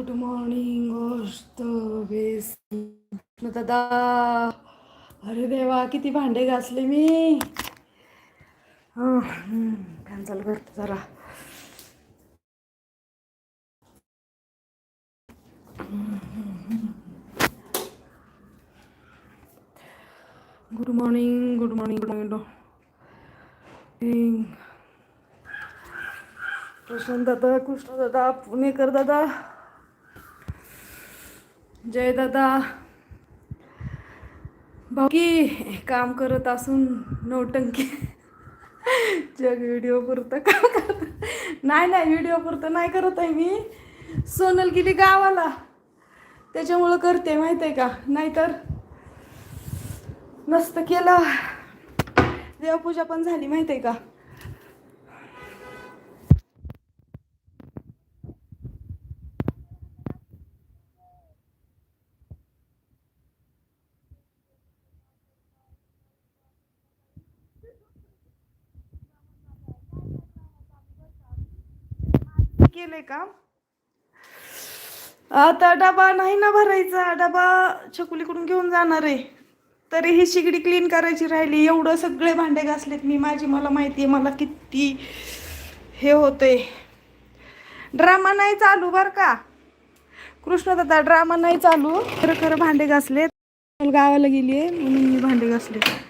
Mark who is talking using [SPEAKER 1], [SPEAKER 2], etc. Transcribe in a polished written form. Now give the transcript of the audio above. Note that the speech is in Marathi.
[SPEAKER 1] गुड मॉर्निंग गोष्ट बेस दादा. अरे देवा किती भांडे घासले मी. फॅन चालू करते जरा. Good morning good morning good morning. Prashant दादा, कृष्ण दादा, पुणेकर दादा, जय दादा. बाकी काम करत असून नौटंकी जग व्हिडिओ पुरतं काम करत नाही. व्हिडिओ पुरतं नाही करत आहे मी. सोनल गेली गावाला त्याच्यामुळं करते माहित आहे का, नाहीतर नसतं केलं. देवपूजा पण झाली माहित आहे का. केले काम. आता डबा नाही ना भरायचा, डबा छकुलीकडून घेऊन जाणार आहे. तरी ही शिगडी क्लीन करायची राहिली. एवढं सगळे भांडे घासलेत मी माझी. मला माहिती आहे मला किती हे होतंय. ड्रामा नाही चालू बर का कृष्ण दादा, ड्रामा नाही चालू. खरं खरं भांडे घासलेत. गावाला गेली आहे म्हणून मी भांडे घासले.